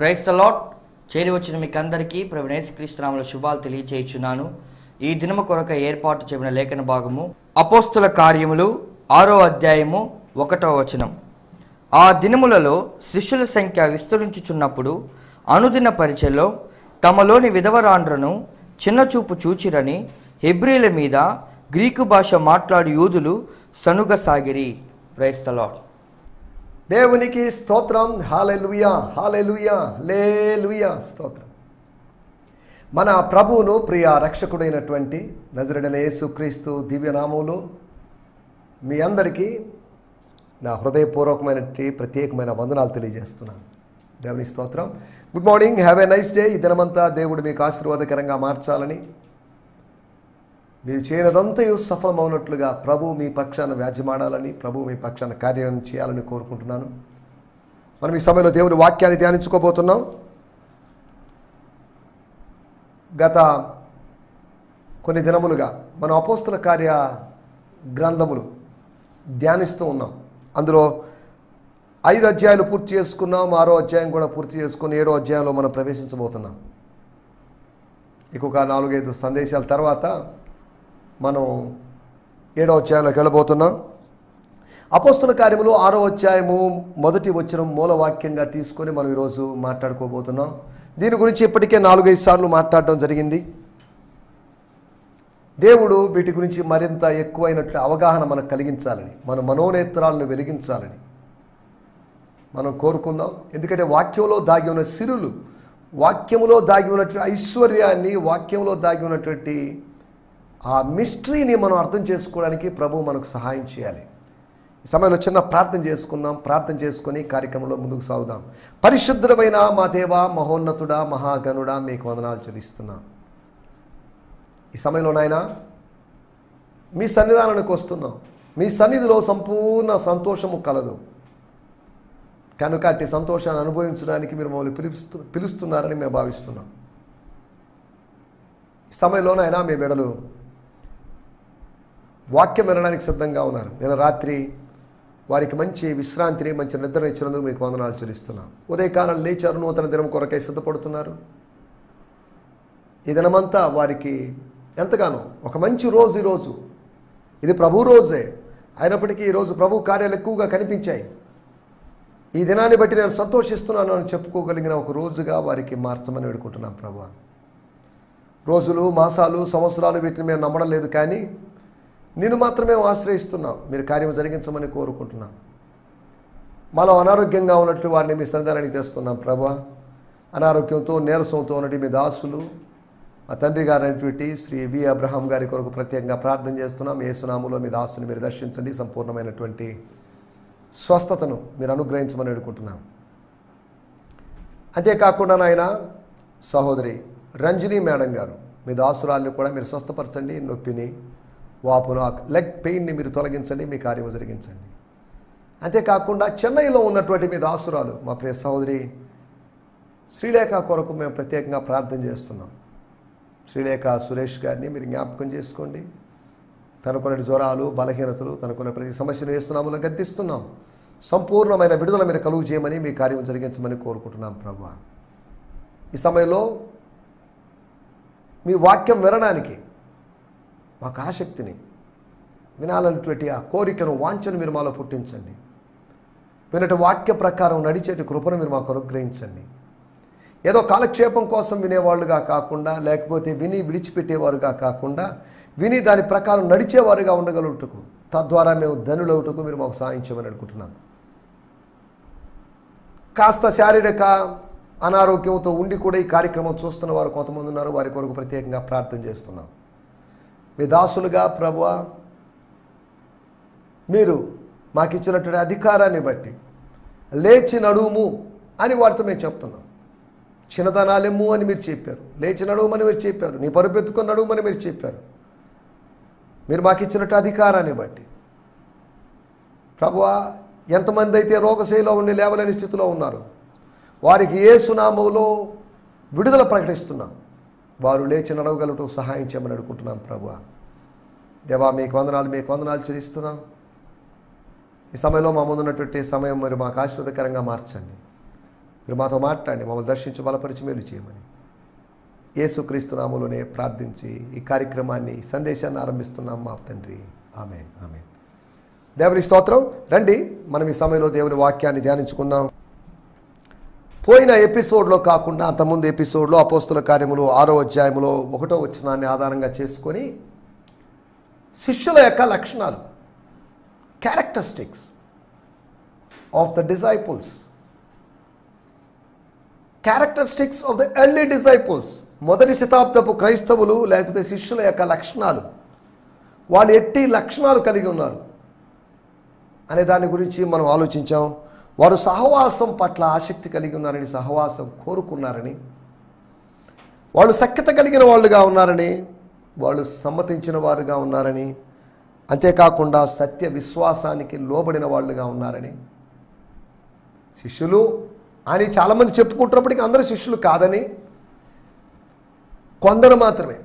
Praise the lord. చేరి వచ్చిన మీకు అందరికీ ప్రభువైన యేసుక్రీస్తు నామములో శుభాలు తెలియజేయుచున్నాను. ఈ దినము కొరకు ఏర్పాటు చేయబడిన లేఖన భాగము అపోస్తుల కార్యములు 6వ అధ్యాయము 1వ వచనం. ఆ దినములలో శిష్యుల సంఖ్య విస్తరించుచున్నప్పుడు అనుదిన పరిచయలో తమలోని విధవరాండ్రను చిన్నచూపు చూచిరని హెబ్రీల మీద గ్రీకు భాష మాట్లాడు యూదులు సనుగసాగిరి. Praise the lord. దేవునికి స్తోత్రం. హల్లెలూయా, హల్లెలూయా, హల్లెలూయా, స్తోత్రం. మన ప్రభువును ప్రియ రక్షకుడైనటువంటి నజరేయుడైన యేసుక్రీస్తు దివ్యనామములో మీ అందరికీ నా హృదయపూర్వకమైనటువంటి ప్రత్యేకమైన వందనాలు తెలియజేస్తున్నాను. దేవుని స్తోత్రం. Good morning, have a nice day. ఈ దినమంతా దేవుడు మీకు ఆశీర్వాదకరంగా మార్చాలని, మీరు చేయనదంతయు సఫలమవునట్లుగా ప్రభు మీ పక్షాన వ్యాజ్యమాడాలని, ప్రభు మీ పక్షాన కార్యం చేయాలని కోరుకుంటున్నాను. మనం ఈ సమయంలో దేవుని వాక్యాన్ని ధ్యానించుకోబోతున్నాం. గత కొన్ని దినములుగా మనం అపోస్తుల కార్య గ్రంథములు ధ్యానిస్తూ ఉన్నాం. అందులో 5 అధ్యాయాలు పూర్తి చేసుకున్నాం. 6వ అధ్యాయం కూడా పూర్తి చేసుకుని 7వ అధ్యాయంలో మనం ప్రవేశించబోతున్నాం. ఇంకొక 4-5 సందేశాల తర్వాత మనం 7వ అధ్యాయంలోకి వెళ్ళబోతున్నాం. అపోస్తుల కార్యములు 6వ అధ్యాయము 1వ వచనం మూలవాక్యంగా తీసుకొని మనం ఈరోజు మాట్లాడుకోబోతున్నాం. దీని గురించి ఇప్పటికే 4-5 సార్లు మాట్లాడడం జరిగింది. దేవుడు వీటి గురించి మరింత ఎక్కువైనట్లు అవగాహన మనకు కలిగించాలని, మన మనోనేత్రాలను వెలిగించాలని మనం కోరుకుందాం. ఎందుకంటే వాక్యంలో దాగి ఉన్న సిరులు, వాక్యములో దాగి ఉన్నటువంటి ఐశ్వర్యాన్ని, వాక్యంలో దాగి ఉన్నటువంటి ఆ మిస్టరీని మనం అర్థం చేసుకోవడానికి ప్రభు మనకు సహాయం చేయాలి. ఈ సమయంలో చిన్న ప్రార్థన చేసుకుందాం. ప్రార్థన చేసుకొని కార్యక్రమంలో ముందుకు సాగుదాం. పరిశుద్ధమైన మా దేవ, మహోన్నతుడా, మహాగణుడా, మీకు వందనాలు చెల్లిస్తున్నాం. ఈ సమయంలో నాయన మీ సన్నిధానానికి వస్తున్నాం. మీ సన్నిధిలో సంపూర్ణ సంతోషము కలదు కనుక అట్టి సంతోషాన్ని అనుభవించడానికి మీరు మమ్మల్ని పిలుస్తున్నారని మేము భావిస్తున్నాం. ఈ సమయంలోనైనా మీ బిడ్డలు వాక్యం వినడానికి సిద్ధంగా ఉన్నారు. నేను రాత్రి వారికి మంచి విశ్రాంతిని, మంచి నిద్ర ఇచ్చినందుకు మీకు వందనాలు చెల్లిస్తున్నాం. ఉదయకాలం లేచారు, నూతన దినం కొరకై సిద్ధపడుతున్నారు. ఈ దినమంతా వారికి ఎంతగానో ఒక మంచి రోజు. ఈరోజు ఇది ప్రభు రోజే అయినప్పటికీ ఈరోజు ప్రభు కార్యాలు ఎక్కువగా కనిపించాయి. ఈ దినాన్ని బట్టి నేను సంతోషిస్తున్నాను అని చెప్పుకోగలిగిన ఒక రోజుగా వారికి మార్చమని వేడుకుంటున్నాం. ప్రభు, రోజులు, మాసాలు, సంవత్సరాలు వీటిని మేము నమ్మడం లేదు, కానీ నిన్ను మాత్రమే ఆశ్రయిస్తున్నాం. మీరు కార్యం జరిగించమని కోరుకుంటున్నాం. మాలో అనారోగ్యంగా ఉన్నట్లు వారిని మీ సన్నిధానానికి తెస్తున్నాం. ప్రభు, అనారోగ్యంతో, నీరసంతో ఉన్నట్టు మీ దాసులు, మా తండ్రి గారు అయినటువంటి శ్రీ వి అబ్రహాం గారి కొరకు ప్రత్యేకంగా ప్రార్థన చేస్తున్నాం. యేసునామములో మీ దాసుని మీరు దర్శించండి. సంపూర్ణమైనటువంటి స్వస్థతను మీరు అనుగ్రహించమని వేడుకుంటున్నాం. అంతేకాకుండా నాయన సహోదరి రంజని మేడం గారు, మీ దాసురాల్ని కూడా మీరు స్వస్థపరచండి. నొప్పిని, వాపును, లెగ్ పెయిన్ని మీరు తొలగించండి. మీ కార్యము జరిగించండి. అంతేకాకుండా చెన్నైలో ఉన్నటువంటి మీ దాసురాలు మా ప్రియ సహోదరి శ్రీలేఖ కొరకు మేము ప్రత్యేకంగా ప్రార్థన చేస్తున్నాం. శ్రీలేఖ సురేష్ గారిని మీరు జ్ఞాపకం చేసుకోండి. తనకున్న జ్వరాలు, బలహీనతలు, తనకున్న ప్రతి సమస్యను వేస్తున్నాములో గద్దిస్తున్నాం. సంపూర్ణమైన విడుదల మీరు కలుగు చేయమని, మీ కార్యం జరిగించమని కోరుకుంటున్నాం. ప్రభు, ఈ సమయంలో మీ వాక్యం వినడానికి మాకు ఆసక్తిని, వినాలన్నటువంటి ఆ కోరికను, వాంఛను మీరు మాలో పుట్టించండి. వినటి వాక్య ప్రకారం నడిచేటి కృపను మీరు మాకు అనుగ్రహించండి. ఏదో కాలక్షేపం కోసం వినేవాళ్ళుగా కాకుండా, లేకపోతే విని విడిచిపెట్టేవారుగా కాకుండా, విని దాని ప్రకారం నడిచేవారుగా ఉండగలుగుటకు, తద్వారా మేము ధనులవుటకు మీరు మాకు సహాయం చేయమని అనుకుంటున్నాను. కాస్త శారీరక అనారోగ్యంతో ఉండి కూడా ఈ కార్యక్రమం చూస్తున్న వారు కొంతమంది ఉన్నారు. వారి కొరకు ప్రత్యేకంగా ప్రార్థన చేస్తున్నాం. మీ దాసులుగా ప్రభువా, మీరు మాకు ఇచ్చినటువంటి అధికారాన్ని బట్టి లేచి నడుము అని వారితో మేము చెప్తున్నాం. చిన్నదనాలెమ్ము అని మీరు చెప్పారు, లేచి నడుమని మీరు చెప్పారు, నీ పరుపెత్తుకొని నడుమని మీరు చెప్పారు. మీరు మాకు ఇచ్చినట్టు అధికారాన్ని బట్టి ప్రభువా, ఎంతమంది అయితే రోగశైలిలో ఉండి లేవలేని స్థితిలో ఉన్నారు, వారికి యేసు నామములో విడుదల ప్రకటిస్తున్నాం. వారు లేచి నడవగలటం సహాయం చేయమని అడుగుకుంటున్నాం. ప్రభువా దేవా, మీకు వందనాలు చెల్లిస్తున్నాం. ఈ సమయంలో మా ముందున్నటువంటి సమయం మరి మాకు ఆశీర్వాదకరంగా మార్చండి. మీరు మాతో మాట్లాడండి, మమ్మల్ని దర్శించి బలపరిచి మేలు చేయమని యేసుక్రీస్తు నామములోనే ప్రార్థించి ఈ కార్యక్రమాన్ని, ఈ సందేశాన్ని ఆరంభిస్తున్నాం మా తండ్రి. ఆమేన్, ఆమేన్. దేవుని స్తోత్రం. రండి మనం ఈ సమయంలో దేవుని వాక్యాన్ని ధ్యానించుకుందాం. పోయిన ఎపిసోడ్లో కాకుండా అంతకుముందు ఎపిసోడ్లో అపోస్తుల కార్యములు 6వ అధ్యాయములో 1వ వచనాన్ని ఆధారంగా చేసుకొని శిష్యుల యొక్క లక్షణాలు, characteristics of the disciples, characteristics of the early disciples, మొదటి శతాబ్దపు క్రైస్తవులు లేకపోతే శిష్యుల యొక్క లక్షణాలు, వాళ్ళు ఎట్టి లక్షణాలు కలిగి ఉన్నారు అనే దాని గురించి మనం ఆలోచించాం. వారు సహవాసం పట్ల ఆసక్తి కలిగి ఉన్నారని, సహవాసం కోరుకున్నారని, వాళ్ళు సఖ్యత కలిగిన వాళ్ళుగా ఉన్నారని, వాళ్ళు సమ్మతించిన వారుగా ఉన్నారని, అంతేకాకుండా సత్య విశ్వాసానికి లోబడిన వాళ్ళుగా ఉన్నారని, శిష్యులు అని చాలామంది చెప్పుకుంటున్నప్పటికీ అందరూ శిష్యులు కాదని, కొందరు మాత్రమే,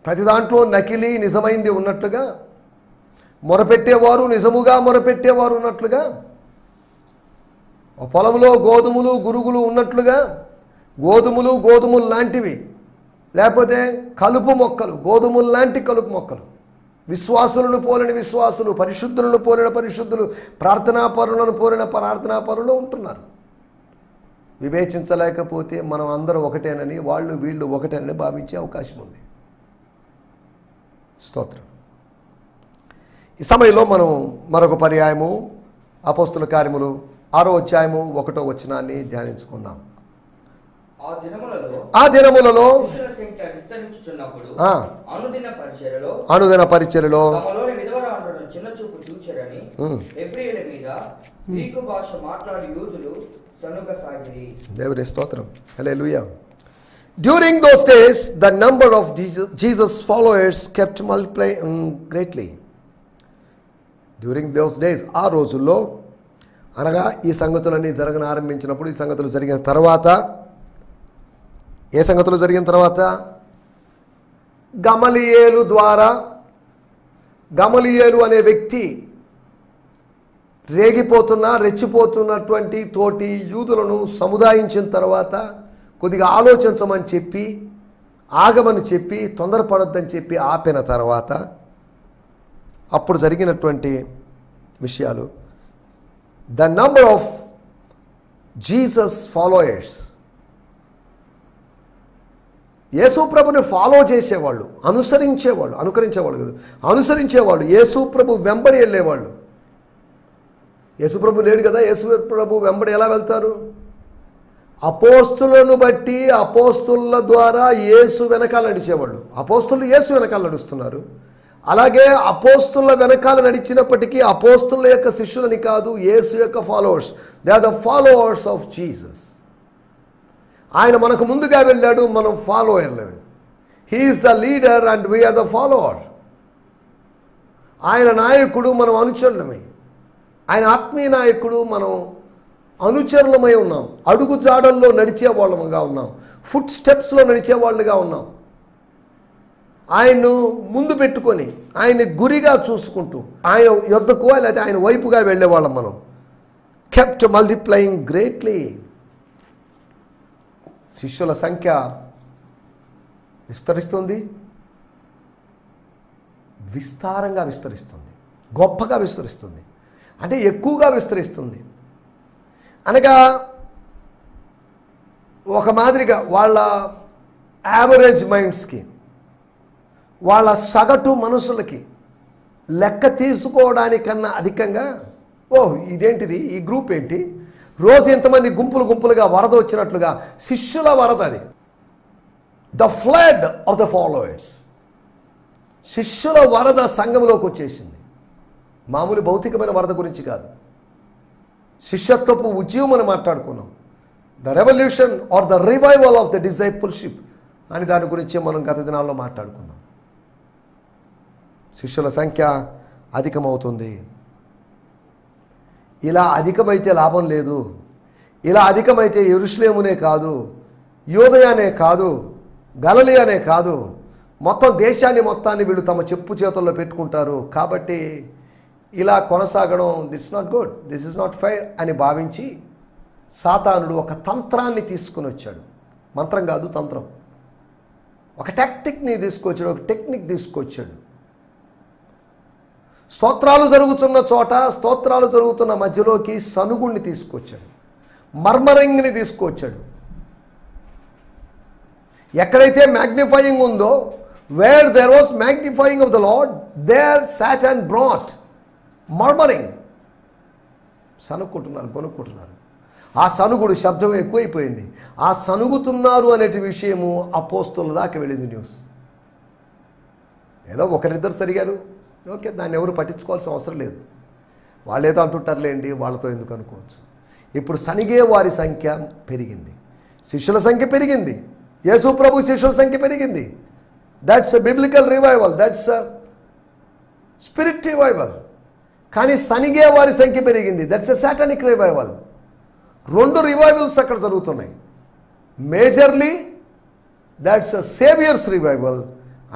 ప్రతి దాంట్లో నకిలీ నిజమైంది ఉన్నట్లుగా, మొరపెట్టేవారు నిజముగా మొరపెట్టేవారు ఉన్నట్లుగా, పొలంలో గోధుమలు గురుగులు ఉన్నట్లుగా, గోధుమలు లాంటివి, లేకపోతే కలుపు మొక్కలు, గోధుమలు లాంటి కలుపు మొక్కలు, విశ్వాసులను పోలిన విశ్వాసులు, పరిశుద్ధులను పోలిన పరిశుద్ధులు, ప్రార్థనాపరులను పోలిన ప్రార్థనాపరులు ఉంటున్నారు. వివేచించలేకపోతే మనం అందరూ ఒకటేనని, వాళ్ళు వీళ్ళు ఒకటేనని భావించే అవకాశం ఉంది. స్తోత్రం. ఈ సమయంలో మనం మరొక పర్యాయము అపోస్తుల కార్యములు 6వ అధ్యాయము 1వ వచనాన్ని ధ్యానించుకుందాం. ఆ దినములలో అనుదిన పరిచర్యలో దేవుని స్తోత్రం. హల్లెలూయా. During those days, the number of Jesus' followers kept multiplying greatly. During those days, ఆ రోజుల్లో అనగా ఈ సంగతులన్నీ జరగన ఆరంభించినప్పుడు, ఈ సంగతులు జరిగిన తర్వాత, ఏ సంగతులు జరిగిన తర్వాత, గమలీయేలు ద్వారా, గమలీయేలు అనే వ్యక్తి రెచ్చిపోతున్నటువంటి తోటి యూదులను సముదాయించిన తర్వాత, కొద్దిగా ఆలోచించమని చెప్పి, ఆగమని చెప్పి, తొందరపడొద్దని చెప్పి ఆపిన తర్వాత అప్పుడు జరిగినటువంటి విషయాలు, the number of Jesus followers, యేసు ప్రభుని ఫాలో చేసేవాళ్ళు, అనుకరించేవాళ్ళు కదా, అనుసరించేవాళ్ళు, యేసు ప్రభు వెంబడి వెళ్ళేవాళ్ళు. యేసు ప్రభు లేడు కదా, యేసు ప్రభు వెంబడి ఎలా వెళ్తారు? అపోస్తులను బట్టి, అపోస్తుల ద్వారా యేసు వెనకాల నడిచేవాళ్ళు. అపోస్తులు యేసు వెనకాల నడుస్తున్నారు. అలాగే అపోస్తుల వెనకాల నడిచినప్పటికీ అపోస్తుల యొక్క శిష్యులని కాదు, యేసు యొక్క followers. They are the followers of Jesus. ఆయన మనకు ముందుగా వెళ్ళాడు, మనం ఫాలోవర్లమే. He is the leader and we are the follower. ఆయన నాయకుడు, మనం అనుచరులమే. ఆయన ఆత్మీయ నాయకుడు, మనం అనుచరులమై ఉన్నాం. అడుగు జాడల్లో నడిచే వాళ్ళముగా ఉన్నాం. ఫుట్ స్టెప్స్లో నడిచే వాళ్ళుగా ఉన్నాం. ఆయన్ను ముందు పెట్టుకొని, ఆయన్ని గురిగా చూసుకుంటూ, ఆయన యొద్దకు లేకపోతే ఆయన వైపుగా వెళ్ళేవాళ్ళం మనం. Kept multiplying greatly. శిష్యుల సంఖ్య విస్తరిస్తుంది, విస్తారంగా విస్తరిస్తుంది, గొప్పగా విస్తరిస్తుంది, అంటే ఎక్కువగా విస్తరిస్తుంది. అనగా ఒక మాదిరిగా వాళ్ళ యావరేజ్ మైండ్స్కి, వాళ్ళ సగటు మనసులకి లెక్క తీసుకోవడానికన్నా అధికంగా, ఇదేంటిది, ఈ గ్రూప్ ఏంటి, రోజు ఎంతమంది గుంపులుగా వరద వచ్చినట్లుగా శిష్యుల వరద అది. The flood of the followers. శిష్యుల వరద సంఘంలోకి వచ్చేసింది. మామూలు భౌతికమైన వరద గురించి కాదు, శిష్యత్వపు ఉద్యమం అని మాట్లాడుకున్నాం. The revolution or the revival of the discipleship అని దాని గురించి మనం గత దినాల్లో మాట్లాడుకున్నాం. శిష్యుల సంఖ్య అధికమవుతుంది. ఇలా అధికమైతే లాభం లేదు. ఇలా అధికమైతే యెరూషలేమునే కాదు, యూదయనే కాదు, గలిలయనే కాదు, మొత్తం దేశాన్ని మొత్తాన్ని వీళ్ళు తమ చెప్పు చేతుల్లో పెట్టుకుంటారు. కాబట్టి ఇలా కొనసాగడం this not good, this is not fair అని భావించి సాతానుడు ఒక తంత్రాన్ని తీసుకుని వచ్చాడు. మంత్రం కాదు, తంత్రం. ఒక టాక్టిక్ని తీసుకొచ్చాడు, ఒక టెక్నిక్ తీసుకొచ్చాడు. స్తోత్రాలు జరుగుతున్న చోట, స్తోత్రాలు జరుగుతున్న మధ్యలోకి సనుగుణ్ణి తీసుకొచ్చాడు, మర్మరింగ్ని తీసుకొచ్చాడు. ఎక్కడైతే మ్యాగ్నిఫైయింగ్ ఉందో, where there was magnifying of the Lord, there Satan brought murmuring. సనుక్కుంటున్నారు, కొనుక్కుంటున్నారు. ఆ సనుగుడు శబ్దం ఎక్కువైపోయింది. ఆ సనుగుతున్నారు అనే విషయము అపోస్తలుల దాకా వెళ్ళింది న్యూస్. ఏదో ఒకరిద్దరు సరిగారు, ఓకే, దాన్ని ఎవరు పట్టించుకోవాల్సిన అవసరం లేదు. వాళ్ళు ఏదో అంటుంటారులేండి, వాళ్ళతో ఎందుకు అనుకోవచ్చు. ఇప్పుడు సనిగే వారి సంఖ్య పెరిగింది, శిష్యుల సంఖ్య పెరిగింది, యేసు ప్రభు శిష్యుల సంఖ్య పెరిగింది. That's a biblical revival, that's a spirit revival. కానీ సనిగే వారి సంఖ్య పెరిగింది, దట్స్ ఎ సాటానిక్ రివైవల్. రెండు రివైవల్స్ అక్కడ జరుగుతున్నాయి. Majorly that's a saviour's revival,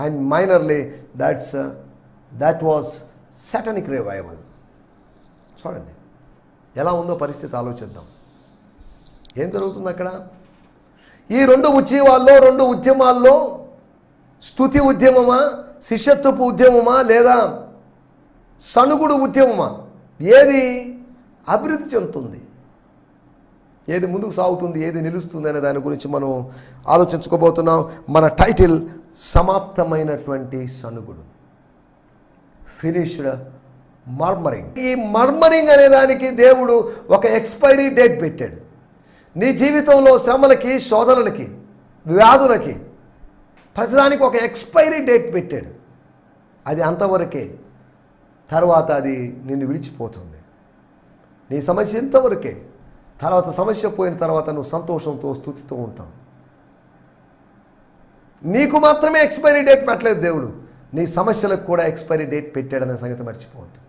and minorly that was satanic revival. చూడండి ఎలా ఉందో పరిస్థితి, ఆలోచిద్దాం. ఏం జరుగుతుంది అక్కడ? ఈ రెండు ఉద్యమాల్లో స్తుతి ఉద్యమమా, శిష్యత్వపు ఉద్యమమా, లేదా సనుగుడు ఉద్యమమా? ఏది అభివృద్ధి చెందుతుంది, ఏది ముందుకు సాగుతుంది, ఏది నిలుస్తుంది అనే దాని గురించి మనం ఆలోచించుకోబోతున్నాం. మన టైటిల్ సమాప్తమైనటువంటి సనుగుడు, ఫినిష్డ్ మర్మరింగ్. ఈ మర్మరింగ్ అనే దానికి దేవుడు ఒక ఎక్స్పైరీ డేట్ పెట్టాడు. నీ జీవితంలో శ్రమలకి, శోధనలకి, వ్యాధులకి, ప్రతిదానికి ఒక ఎక్స్పైరీ డేట్ పెట్టాడు. అది అంతవరకే, తర్వాత అది నిన్ను విడిచిపోతుంది. నీ సమస్య ఇంతవరకే, తర్వాత సమస్య పోయిన తర్వాత నువ్వు సంతోషంతో, స్తుతితో ఉంటావు. నీకు మాత్రమే ఎక్స్పైరీ డేట్ పెట్టలేదు దేవుడు, నీ సమస్యలకు కూడా ఎక్స్పైరీ డేట్ పెట్టాడనే సంగతి మర్చిపోవద్దు.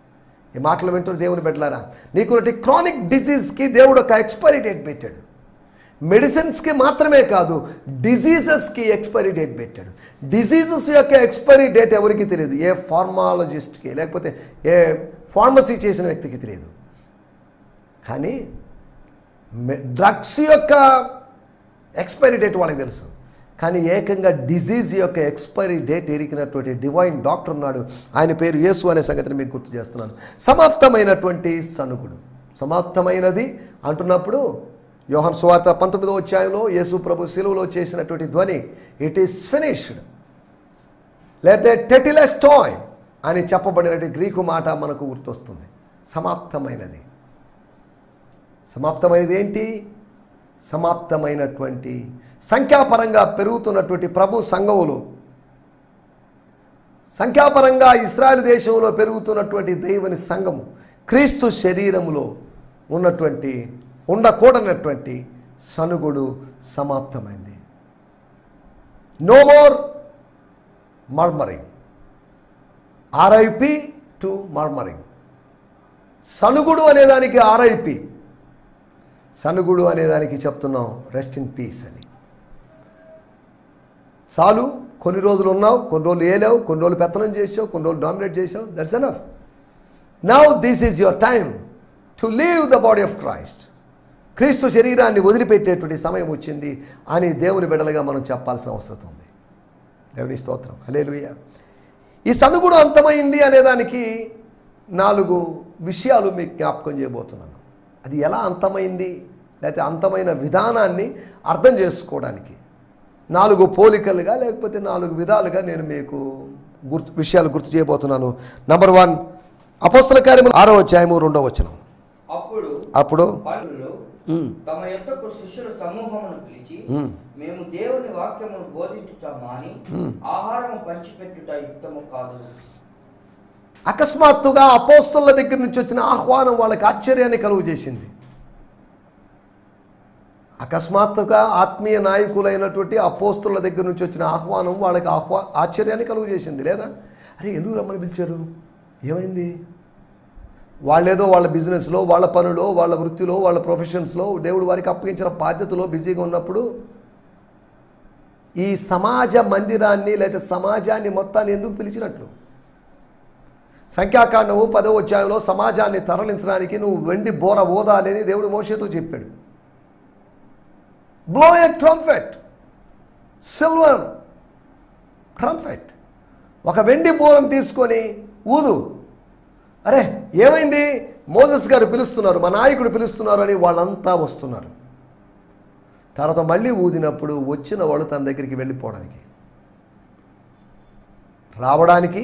ఈ మాటలు వింటున్న దేవుని బిడ్డలారా, నీకున్నటి క్రానిక్ డిజీజ్కి దేవుడు ఒక ఎక్స్పైరీ డేట్ పెట్టాడు. మెడిసిన్స్కి మాత్రమే కాదు, డిజీజెస్కి ఎక్స్పైరీ డేట్ పెట్టాడు. డిజీజెస్ యొక్క ఎక్స్పైరీ డేట్ ఎవరికి తెలియదు, ఏ ఫార్మాలజిస్ట్కి లేకపోతే ఏ ఫార్మసీ చేసిన వ్యక్తికి తెలియదు. కానీ డ్రగ్స్ యొక్క ఎక్స్పైరీ డేట్ వాళ్ళకి తెలుసు. కానీ ఏకంగా డిజీజ్ యొక్క ఎక్స్పైరీ డేట్ ఎరికినటువంటి డివైన్ డాక్టర్ ఉన్నాడు. ఆయన పేరు యేసు అనే సంగతిని మీకు గుర్తు చేస్తున్నాను. సమాప్తమైనటువంటి సనుగుడు. సమాప్తమైనది అంటున్నప్పుడు యోహాను సువార్త 19వ అధ్యాయంలో యేసు ప్రభు శిలువలో చేసినటువంటి ధ్వని, ఇట్ ఈస్ ఫినిష్డ్, లేకపోతే టెటిలెస్టాయ్ అని చెప్పబడినటువంటి గ్రీకు మాట మనకు గుర్తొస్తుంది. సమాప్తమైనది. సమాప్తమైనది ఏంటి? సమాప్తమైనటువంటి సంఖ్యాపరంగా పెరుగుతున్నటువంటి ప్రభు సంఘములు, సంఖ్యాపరంగా ఇశ్రాయేలు దేశంలో పెరుగుతున్నటువంటి దేవుని సంఘము, క్రీస్తు శరీరములో ఉండకూడనటువంటి సనుగుడు సమాప్తమైంది. No more murmuring. RIP to murmuring. సనుగుడు అనేదానికి ఆర్ఐపి, సనుగుడు అనేదానికి చెప్తున్నాం రెస్ట్ ఇన్ పీస్ అని. చాలు, కొన్ని రోజులు ఉన్నావు, కొన్ని రోజులు ఏలావు, కొన్ని రోజులు పెత్తనం చేసావు, కొన్ని రోజులు డామినేట్ చేసావు, that's enough. Now this is your time to leave the body of Christ. క్రీస్తు శరీరాన్ని వదిలిపెట్టేటువంటి సమయం వచ్చింది అని దేవుని బిడ్డలుగా మనం చెప్పాల్సిన అవసరం ఉంది. దేవుని స్తోత్రం, హల్లెలూయా. ఈ సనుగుడు అంతమైంది అనేదానికి 4 విషయాలు మీకు జ్ఞాపకం చేయబోతున్నాను. అది ఎలా అంతమైంది, లేకపోతే అంతమైన విధానాన్ని అర్థం చేసుకోవడానికి 4 పోలికలుగా, లేకపోతే 4 విధాలుగా నేను మీకు విషయాలు గుర్తు చేయబోతున్నాను. నంబర్ 1, అపోస్తల కార్యములు 6వ అధ్యాయము 2వ వచనం. అప్పుడు తమ యొద్దకు శిష్యుల సమూహమును పిలిచి, మేము దేవుని వాక్యమును బోధించుట మాని ఆహారము పంచిపెట్టుట యుక్తము కాదు. అకస్మాత్తుగా అపోస్తలుల దగ్గర నుంచి వచ్చిన ఆహ్వానం వాళ్ళకి ఆశ్చర్యాన్ని కలుగు చేసింది. అకస్మాత్తుగా ఆత్మీయ నాయకులైనటువంటి అపోస్తలుల దగ్గర నుంచి వచ్చిన ఆహ్వానం వాళ్ళకి ఆశ్చర్యాన్ని కలుగు చేసింది. లేదా అరే ఎందుకు రమ్మని పిలిచారు, ఏమైంది? వాళ్ళేదో వాళ్ళ బిజినెస్లో, వాళ్ళ పనులో, వాళ్ళ వృత్తిలో, వాళ్ళ ప్రొఫెషన్స్లో, దేవుడు వారికి అప్పగించిన బాధ్యతలో బిజీగా ఉన్నప్పుడు ఈ సమాజ మందిరాన్ని లేదా సమాజాన్ని మొత్తాన్ని ఎందుకు పిలిచినట్లు? సంఖ్యాకాండము 10వ అధ్యాయంలో సమాజాన్ని తరలించడానికి నువ్వు వెండి బోర ఓదాలని దేవుడు మోషేతో చెప్పాడు. బ్లో ఎ ట్రంపెట్, సిల్వర్ ట్రంపెట్, ఒక వెండి బూరం తీసుకొని ఊదు. అరే ఏమైంది, మోసెస్ గారు పిలుస్తున్నారు, మా నాయకుడు పిలుస్తున్నారు అని వాళ్ళంతా వస్తున్నారు. తర్వాత మళ్ళీ ఊదినప్పుడు వచ్చిన వాళ్ళు తన దగ్గరికి వెళ్ళిపోవడానికి, రావడానికి,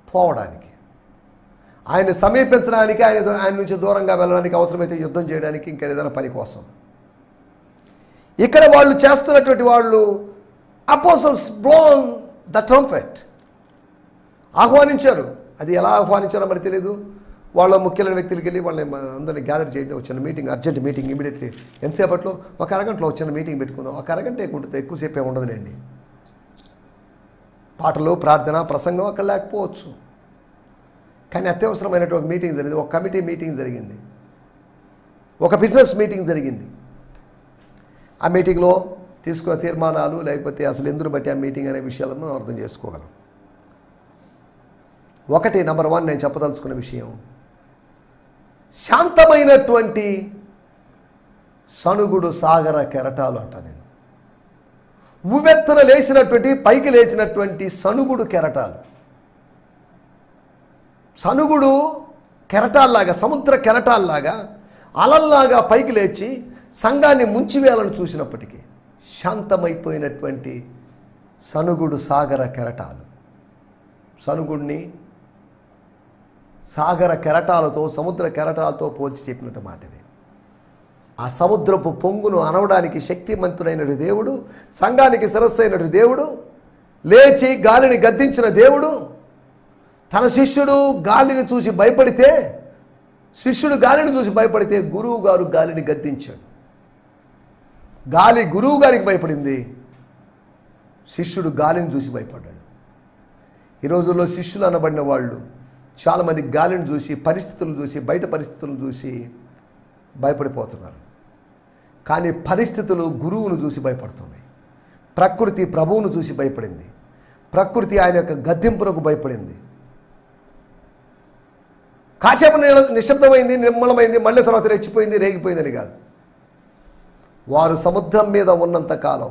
పోవడానికి, ఆయన సమీపించడానికి, ఆయన నుంచి దూరంగా వెళ్ళడానికి, అవసరమైతే యుద్ధం చేయడానికి, ఇంకా ఏదైనా పని కోసం. ఇక్కడ వాళ్ళు చేస్తున్నటువంటి వాళ్ళు అపోస్టల్స్ బ్లోన్ ద ట్రంపెట్, ఆహ్వానించారు. అది ఎలా ఆహ్వానించారో మరి తెలియదు. వాళ్ళ ముఖ్యమైన వ్యక్తులకి వెళ్ళి వాళ్ళని అందరినీ గ్యాదర్ చేయండి, వచ్చిన మీటింగ్, అర్జెంట్ మీటింగ్ ఇమీడియట్లీ, ఎంతసేపట్లో, ఒక అరగంటలో వచ్చిన మీటింగ్ పెట్టుకుందాం. ఒక అరగంట ఉంటుంది, ఎక్కువసేపు ఏమి ఉండదులేండి. పాటలు, ప్రార్థన, ప్రసంగం అక్కడ లేకపోవచ్చు, కానీ అత్యవసరమైనటువంటి ఒక మీటింగ్ జరిగింది, ఒక కమిటీ మీటింగ్ జరిగింది, ఒక బిజినెస్ మీటింగ్ జరిగింది. ఆ మీటింగ్లో తీసుకున్న తీర్మానాలు, లేకపోతే అసలు ఎందుకు బట్టి ఆ మీటింగ్ అనే విషయాలను మనం అర్థం చేసుకోగలం. ఒకటి, నెంబర్ 1 నేను చెప్పదలుచుకున్న విషయం, శాంతమైనటువంటి సనుగుడు సాగర కెరటాలు అంటా నేను. ఉవ్వెత్తున లేచినటువంటి, పైకి లేచినటువంటి సనుగుడు కెరటాలు. సనుగుడు కెరటాల్లాగా, సముద్ర కెరటాల్లాగా, అలల్లాగా పైకి లేచి సంఘాన్ని ముంచివేయాలని చూసినప్పటికీ శాంతమైపోయినటువంటి సనుగుడు సాగర కెరటాలు. సనుగుడిని సాగర కెరటాలతో, సముద్ర కెరటాలతో పోల్చి చెప్పినట్టు మాట ఇది. ఆ సముద్రపు పొంగును అనవడానికి శక్తిమంతుడైనటువంటి దేవుడు, సంఘానికి శిరస్సు అయినటువంటి దేవుడు, లేచి గాలిని గద్దించిన దేవుడు, తన శిష్యుడు గాలిని చూసి భయపడితే, గురువు గారు గాలిని గద్దించాడు. గాలి గురువు గారికి భయపడింది, శిష్యుడు గాలిని చూసి భయపడ్డాడు. ఈ రోజుల్లో శిష్యులు అనబడిన వాళ్ళు చాలామంది గాలిని చూసి, పరిస్థితులను చూసి, బయట పరిస్థితులను చూసి భయపడిపోతున్నారు. కానీ పరిస్థితులు గురువును చూసి భయపడుతున్నాయి. ప్రకృతి ప్రభువును చూసి భయపడింది. ప్రకృతి ఆయన యొక్క గద్దింపునకు భయపడింది. కాసేపు నిశ్శబ్దమైంది, నిర్మలమైంది, మళ్ళీ తర్వాత రెచ్చిపోయింది, రేగిపోయిందని కాదు. వారు సముద్రం మీద ఉన్నంత కాలం,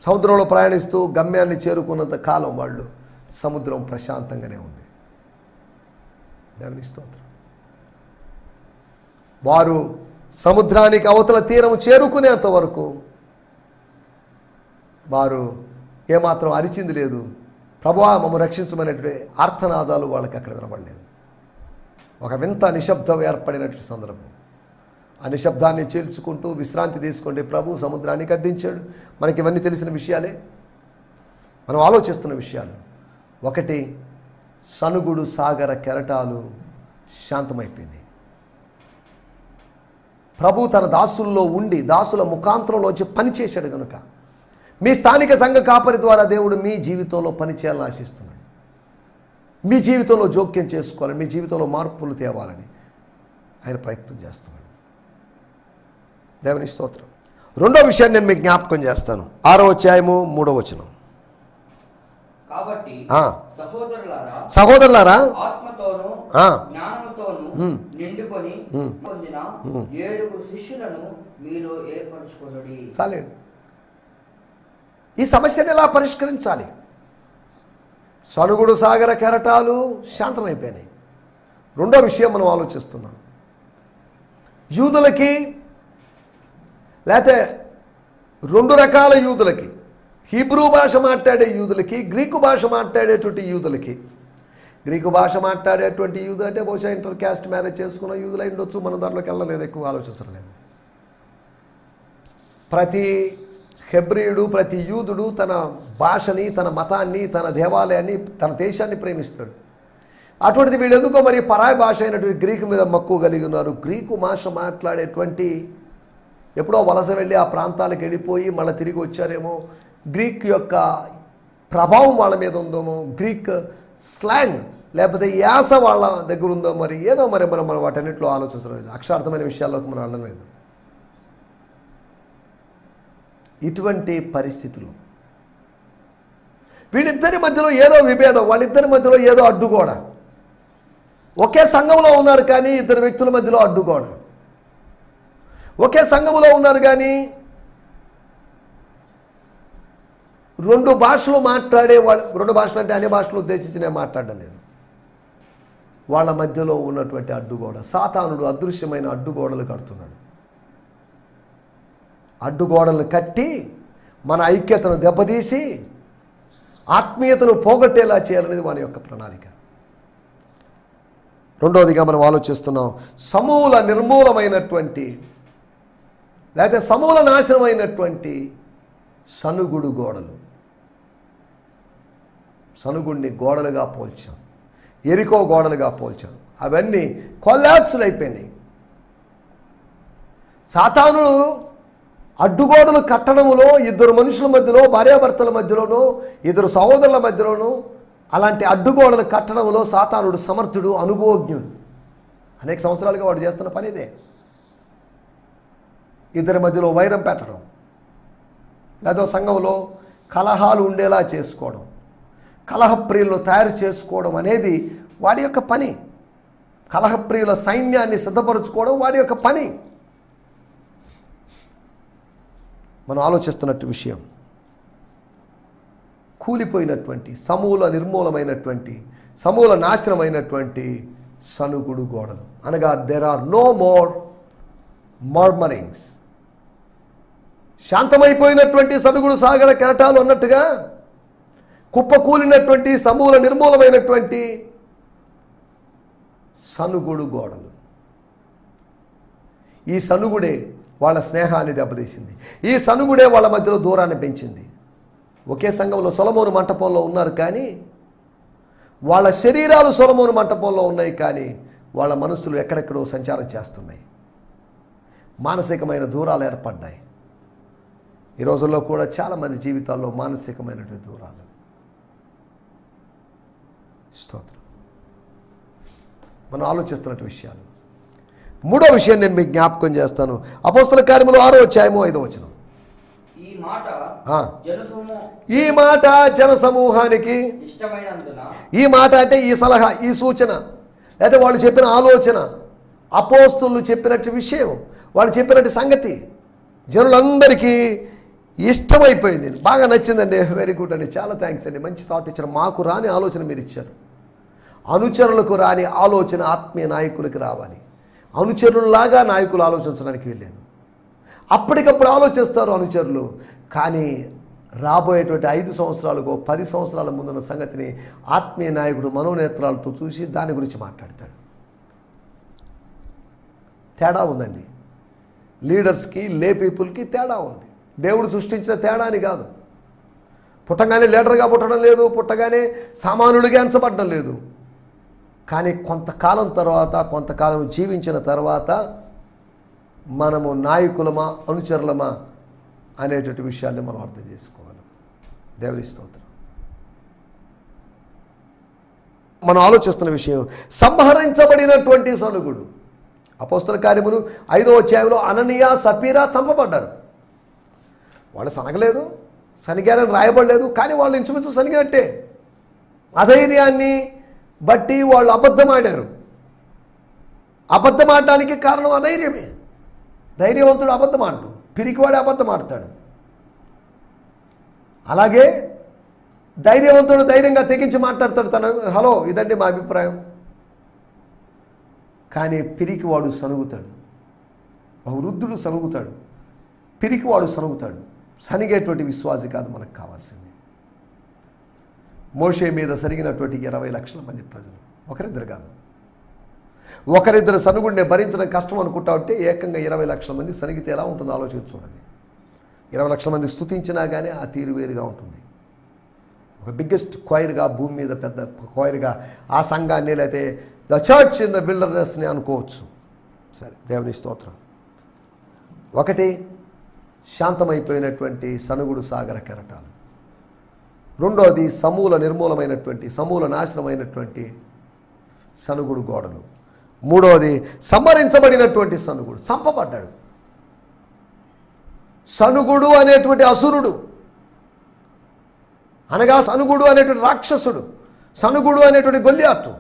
సముద్రంలో ప్రయాణిస్తూ గమ్యాన్ని చేరుకున్నంత కాలం వాళ్ళు సముద్రం ప్రశాంతంగానే ఉంది. దేవుని స్తోత్రం. వారు సముద్రానికి అవతల తీరం చేరుకునేంత వరకు వారు ఏమాత్రం అరిచింది లేదు. ప్రభువా మమ్మల్ని రక్షించమనేటువంటి ఆర్తనాదాలు వాళ్ళకి అక్కడ వినబడలేదు. ఒక వింత నిశ్శబ్దం ఏర్పడినటువంటి సందర్భం. ఆ నిశ్శబ్దాన్ని చీల్చుకుంటూ విశ్రాంతి తీసుకుంటే ప్రభు సముద్రాన్ని గద్దించాడు. మనకి ఇవన్నీ తెలిసిన విషయాలే, మనం ఆలోచిస్తున్న విషయాలు. ఒకటి, సనుగుడు సాగర కెరటాలు శాంతమైపోయింది. ప్రభు తన దాసుల్లో ఉండి, దాసుల ముఖాంతరంలోంచి పనిచేశాడు కనుక, మీ స్థానిక సంఘ కాపరి ద్వారా దేవుడు మీ జీవితంలో పనిచేయాలని ఆశిస్తున్నాడు. మీ జీవితంలో జోక్యం చేసుకోవాలని, మీ జీవితంలో మార్పులు తేవాలని ఆయన ప్రయత్నం చేస్తున్నాడు. దేవుని స్తోత్రం. రెండో విషయాన్ని నేను మీకు జ్ఞాపకం చేస్తాను. 6వ అధ్యాయము 3వ వచనం. కాబట్టి సహోదరులారా, ఆత్మతోను జ్ఞానముతోను నిండుకొని పొందిన 7 శిష్యులను మీరు ఏర్పరచుకొనుడి. చాలండి. ఈ సమస్యను ఎలా పరిష్కరించాలి? సనుగుడు సాగర కెరటాలు శాంతమైపోయినాయి. రెండో విషయం మనం ఆలోచిస్తున్నాం. యూదులకి, లేకపోతే 2 రకాల యూదులకి, హీబ్రూ భాష మాట్లాడే యూదులకి, గ్రీకు భాష మాట్లాడేటువంటి యూదులకి. గ్రీకు భాష మాట్లాడేటువంటి యూదులు అంటే బహుశా ఇంటర్ క్యాస్ట్ మ్యారేజ్ చేసుకున్న యూదులు అయి ఉండొచ్చు. మనం దాంట్లోకి వెళ్ళలేదు, ఎక్కువ ఆలోచించడం లేదు. ప్రతి హెబ్రీయుడు, ప్రతి యూదుడు తన భాషని, తన మతాన్ని, తన దేవాలయాన్ని, తన దేశాన్ని ప్రేమిస్తాడు. అటువంటిది వీళ్ళెందుకో మరి పరాయి భాష అయినటువంటి గ్రీకు మీద మక్కువ కలిగి ఉన్నారు. గ్రీకు భాష మాట్లాడేటువంటి, ఎప్పుడో వలస వెళ్ళి ఆ ప్రాంతాలకు వెళ్ళిపోయి మళ్ళీ తిరిగి వచ్చారేమో, గ్రీక్ యొక్క ప్రభావం వాళ్ళ మీద ఉందేమో, గ్రీక్ స్లాంగ్ లేకపోతే యాస వాళ్ళ దగ్గర ఉందో, మరి ఏదో మరి మనం వాటన్నిటిలో ఆలోచించలేదు. అక్షరార్థమైన విషయాల్లోకి మనం వెళ్ళలేదు. ఇటువంటి పరిస్థితులు, వీళ్ళిద్దరి మధ్యలో ఏదో విభేదం, వాళ్ళిద్దరి మధ్యలో ఏదో అడ్డుగోడ. ఒకే సంఘంలో ఉన్నారు కానీ ఇద్దరు వ్యక్తుల మధ్యలో అడ్డుగోడ. ఒకే సంఘములో ఉన్నారు కానీ రెండు భాషలు మాట్లాడే వాళ్ళు, రెండు భాషలు అంటే అన్ని భాషలు ఉద్దేశించి నేను మాట్లాడడం లేదు, వాళ్ళ మధ్యలో ఉన్నటువంటి అడ్డుగోడ, సాతానుడు అదృశ్యమైన అడ్డుగోడలు కడుతున్నాడు. అడ్డుగోడలను కట్టి మన ఐక్యతను దెబ్బతీసి ఆత్మీయతను పోగొట్టేలా చేయాలనేది వాని యొక్క ప్రణాళిక. రెండవదిగా మనం ఆలోచిస్తున్నాం, సమూల నిర్మూలమైనటువంటి లేకపోతే సమూల నాశనమైనటువంటి సనుగుడు గోడలు. సనుగుడిని గోడలుగా పోల్చాం, ఎరికో గోడలుగా పోల్చాం. అవన్నీ కొలాప్స్లు అయిపోయినాయి. సాతాను అడ్డుగోడలు కట్టడంలో ఇద్దరు మనుషుల మధ్యలో, భార్యాభర్తల మధ్యలోనూ, ఇద్దరు సహోదరుల మధ్యలోనూ అలాంటి అడ్డుగోడలు కట్టడంలో సాతానుడు సమర్థుడు, అనుభవజ్ఞుడు. అనేక సంవత్సరాలుగా వాడు చేస్తున్న పని ఇదే. ఇద్దరి మధ్యలో వైరం పెట్టడం, లేదా సంఘంలో కలహాలు ఉండేలా చేసుకోవడం, కలహప్రియులను తయారు చేసుకోవడం అనేది వాడి యొక్క పని. కలహప్రియుల సైన్యాన్ని సిద్ధపరచుకోవడం వాడి యొక్క పని. మనం ఆలోచిస్తున్నట్టు విషయం, కూలిపోయినటువంటి, సమూల నిర్మూలమైనటువంటి, సమూల నాశనమైనటువంటి సనుగుడు గోడలు అనగా there are no more murmurings. శాంతమైపోయినటువంటి సనుగుడు సాగర కెరటాలు అన్నట్టుగా కుప్పకూలినటువంటి, సమూల నిర్మూలమైనటువంటి సనుగుడు గోడలు. ఈ సనుగుడే వాళ్ళ స్నేహాన్ని దెబ్బతీసింది. ఈ సనుగుడే వాళ్ళ మధ్యలో దూరాన్ని పెంచింది. ఒకే సంఘంలో సొలొమోను మంటపంలో ఉన్నారు కానీ వాళ్ళ శరీరాలు సొలొమోను మంటపంలో ఉన్నాయి, కానీ వాళ్ళ మనస్సులు ఎక్కడెక్కడో సంచారం చేస్తున్నాయి. మానసికమైన దూరాలు ఏర్పడ్డాయి. ఈ రోజుల్లో కూడా చాలామంది జీవితాల్లో మానసికమైనటువంటి దూరాలు. స్తోత్రం. మనం ఆలోచిస్తున్నట్టు విషయాలు. మూడో విషయం నేను మీకు జ్ఞాపకం చేస్తాను. అపోస్తల కార్యములు 6వ అధ్యాయము 5వ వచనం. ఈ మాట జన సమూహానికి ఇష్టమైనందున, ఈ మాట అంటే ఈ సలహా, ఈ సూచన, లేకపోతే వాళ్ళు చెప్పిన ఆలోచన, అపోస్తలులు చెప్పినట్టు విషయం, వాళ్ళు చెప్పినట్టు సంగతి జనులందరికీ ఇష్టమైపోయింది. బాగా నచ్చిందండి. వెరీ గుడ్ అండి, చాలా థ్యాంక్స్ అండి, మంచి థాట్ ఇచ్చారు. మాకు రాని ఆలోచన మీరు ఇచ్చారు. అనుచరులకు రాని ఆలోచన ఆత్మీయ నాయకులకి రావాలి. అనుచరుల్లాగా నాయకులు ఆలోచించడానికి వెళ్ళలేదు. అప్పటికప్పుడు ఆలోచిస్తారు అనుచరులు, కానీ రాబోయేటువంటి 5 సంవత్సరాలకు 10 సంవత్సరాల ముందున్న సంగతిని ఆత్మీయ నాయకుడు మనోనేత్రాలతో చూసి దాని గురించి మాట్లాడతాడు. తేడా ఉందండి. లీడర్స్కి, లే పీపుల్కి తేడా ఉంది. దేవుడు సృష్టించిన తేడా అని కాదు. పుట్టగానే లీడర్గా పుట్టడం లేదు, పుట్టగానే సామాన్యుడిగా ఎంచబడడం లేదు. కానీ కొంతకాలం తర్వాత, కొంతకాలం జీవించిన తర్వాత మనము నాయకులమా అనుచరులమా అనేటువంటి విషయాల్ని మనం అర్థం చేసుకోవాలి. దేవుని స్తోత్రం. మనం ఆలోచిస్తున్న విషయం సంహరించబడినటువంటి సనుగుడు. అపోస్తల కార్యములు 5వ అధ్యాయంలో అననీయ, సపీరా చంపబడ్డారు. వాళ్ళు సనగలేదు, సనిగారని రాయబడలేదు, కానీ వాళ్ళు ఇంచుమించు సనిగినట్టే. అధైర్యాన్ని బట్టి వాళ్ళు అబద్ధం ఆడారు. అబద్ధం ఆడడానికి కారణం అధైర్యమే. ధైర్యవంతుడు అబద్ధం ఆడు, పిరికివాడే అబద్ధం ఆడతాడు. అలాగే ధైర్యవంతుడు ధైర్యంగా తెగించి మాట్లాడతాడు. హలో ఇదండి మా అభిప్రాయం. కానీ పిరికివాడు సనుగుతాడు. వృద్ధుడు సనుగుతాడు, పిరికివాడు సనుగుతాడు. సనిగేటువంటి విశ్వాసి కాదు మనకు కావాల్సింది. మోషే మీద సరిగినటువంటి 20 లక్షల మంది ప్రజలు, ఒకరిద్దరు కాదు. ఒకరిద్దరు సనుగుడిని భరించడం కష్టం అనుకుంటా ఉంటే ఏకంగా 20 లక్షల మంది సనిగితే ఎలా ఉంటుందో ఆలోచించి చూడండి. 20 లక్షల మంది స్తుతించినా కానీ ఆ తీరు వేరుగా ఉంటుంది. ఒక బిగ్గెస్ట్ క్వైర్గా, భూమి మీద పెద్ద క్వైర్గా ఆ సంఘాన్ని, లేకపోతే ద చర్చ్ ఇన్ ద విల్డర్నెస్ని అనుకోవచ్చు. సరే, దేవుని స్తోత్రం. ఒకటి శాంతమైపోయినటువంటి సనుగుడు సాగర కెరటాలు. రెండోది సమూల నిర్మూలమైనటువంటి, సమూల నాశనమైనటువంటి సనుగుడు గోడలు. మూడోది సంహరించబడినటువంటి సనుగుడు, చంపబడ్డాడు. సనుగుడు అనేటువంటి అసురుడు, అనగా సనుగుడు అనేటువంటి రాక్షసుడు, సనుగుడు అనేటువంటి గొల్లియాతు,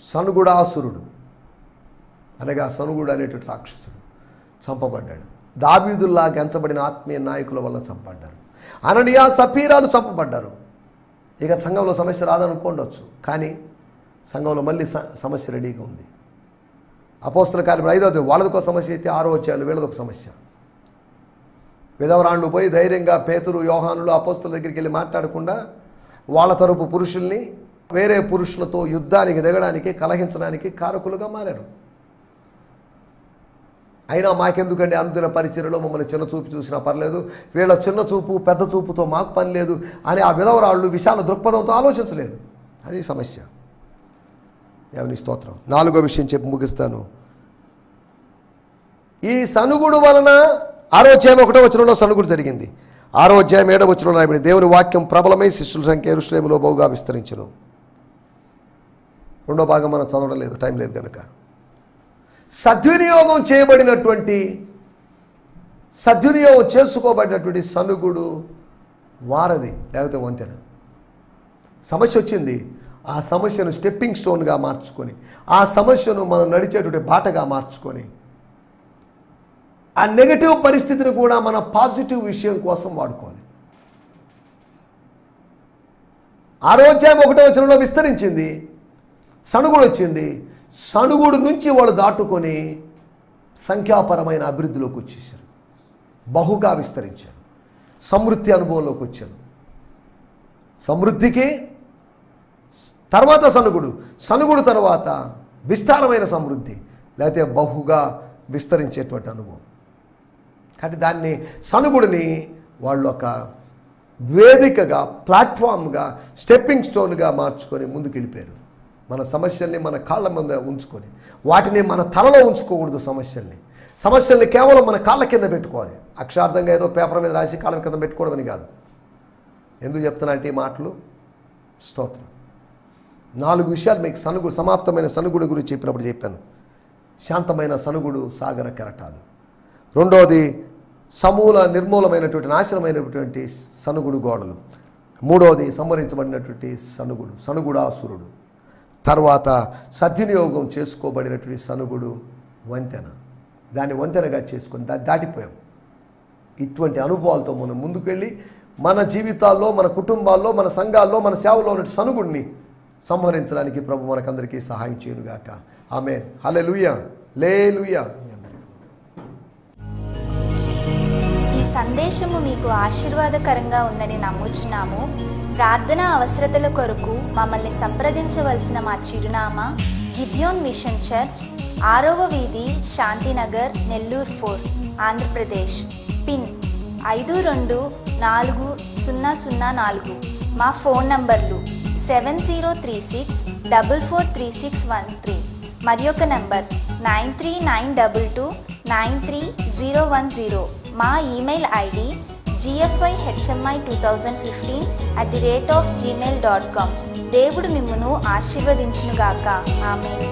సనుగుడాసురుడు అనగా సనుగుడు అనేటువంటి రాక్షసుడు చంపబడ్డాడు. దావీదుల్లాగా ఎంచబడిన ఆత్మీయ నాయకుల వల్ల చంపబడ్డారు. అననీయ సఫీరాలు చంపబడ్డారు. ఇక సంఘంలో సమస్య రాదనుకోండొచ్చు, కానీ సంఘంలో మళ్ళీ సమస్య రెడీగా ఉంది. అపోస్తల కార్యం 5వ వాళ్ళదొక సమస్య అయితే 6వ అధ్యాయంలో వీళ్ళదొక సమస్య. విధవరాండ్లు పోయి ధైర్యంగా పేతురు యోహానులు అపోస్తల దగ్గరికి వెళ్ళి మాట్లాడకుండా వాళ్ళ తరపు పురుషుల్ని వేరే పురుషులతో యుద్ధానికి దిగడానికి కలహించడానికి కారకులుగా మారారు. అయినా మాకెందుకండి అనుదిన పరిచర్యలో మమ్మల్ని చిన్న చూపు చూసినా పర్లేదు, వీళ్ళ చిన్న చూపు పెద్ద చూపుతో మాకు పని లేదు అని ఆ విధవరాళ్ళు విశాల దృక్పథంతో ఆలోచించలేదు. అది సమస్య. దేవుని స్తోత్రం. 4వ విషయం చెప్పి ముగిస్తాను. ఈ సనుగుడు వలన 6వ అధ్యాయం 1వ వచనంలో సనుగుడు జరిగింది. 6వ అధ్యాయం 7వ వచనంలో రాయబడింది, దేవుని వాక్యం ప్రబలమై శిష్యుల సంఖ్య యెరూషలేములో బహుగా విస్తరించును. 2వ భాగం మనం చదవడం లేదు, టైం లేదు కనుక. సద్వినియోగం చేసుకోబడినటువంటి సనుగుడు వారధి లేకపోతే వంతెన. సమస్య వచ్చింది, ఆ సమస్యను స్టెప్పింగ్ స్టోన్గా మార్చుకొని, ఆ సమస్యను మనం నడిచేటువంటి బాటగా మార్చుకొని, ఆ నెగటివ్ పరిస్థితిని కూడా మన పాజిటివ్ విషయం కోసం వాడుకోవాలి. 6వ అధ్యాయం 1వ వచనంలో విస్తరించింది, సనుగుడు వచ్చింది. సనుగుడు నుంచి వాళ్ళు దాటుకొని సంఖ్యాపరమైన అభివృద్ధిలోకి వచ్చేసారు, బహుగా విస్తరించారు, సమృద్ధి అనుభవంలోకి వచ్చారు. సమృద్ధికి తర్వాత సనుగుడు తర్వాత విస్తారమైన సమృద్ధి లేకపోతే బహుగా విస్తరించేటువంటి అనుభవం. కాబట్టి దాన్ని సనుగుడిని వాళ్ళు ఒక వేదికగా, ప్లాట్ఫామ్గా, స్టెప్పింగ్ స్టోన్గా మార్చుకొని ముందుకు వెళ్ళిపోయారు. మన సమస్యల్ని మన కాళ్ళ మీద ఉంచుకొని, వాటిని మన తలలో ఉంచుకోకూడదు. సమస్యల్ని కేవలం మన కాళ్ళ కింద పెట్టుకోవాలి. అక్షరార్థంగా ఏదో పేపర్ మీద రాసి కాళ్ళ కింద పెట్టుకోవడం అని కాదు. ఎందుకు చెప్తున్నా అంటే ఈ మాటలు? స్తోత్రం. 4 విషయాలు మీకు సమాప్తమైన సనుగుడు గురించి చెప్పినప్పుడు చెప్పాను. శాంతమైన సనుగుడు సాగర కెరటాలు. 2వది నిర్మూలమైనటువంటి నాశనమైనటువంటి సనుగుడు గోడలు. 3వది సంహరించబడినటువంటి సనుగుడాసురుడు. తర్వాత సద్వినియోగం చేసుకోబడినటువంటి సనుగుడు వంతెన. దాన్ని వంతెనగా చేసుకొని దాటిపోయాం. ఇటువంటి అనుభవాలతో మనం ముందుకెళ్ళి మన జీవితాల్లో, మన కుటుంబాల్లో, మన సంఘాల్లో, మన సేవలో ఉన్న సనుగుడిని సంహరించడానికి ప్రభు మనకందరికీ సహాయం చేయనుగాక. ఆమేన్. హల్లెలూయా. లేలుయా. ఈ సందేశము మీకు ఆశీర్వాదకరంగా ఉందని నమ్ముచున్నాము. ప్రార్థన అవసరతల కొరకు మమ్మల్ని సంప్రదించవలసిన మా చిరునామా గిద్యోన్ మిషన్ చర్చ్, 6వ వీధి, శాంతినగర్, నెల్లూరు 4, ఆంధ్రప్రదేశ్. పిన్ 524004. మా ఫోన్ నంబర్లు 7036443613 మరి ఒక నంబర్ 9392293010. మా ఈమెయిల్ ఐడి gfihmi2015@gmail.com. దేవుడు మిమ్మును ఆశీర్వదించునుగాక. ఆమేన్.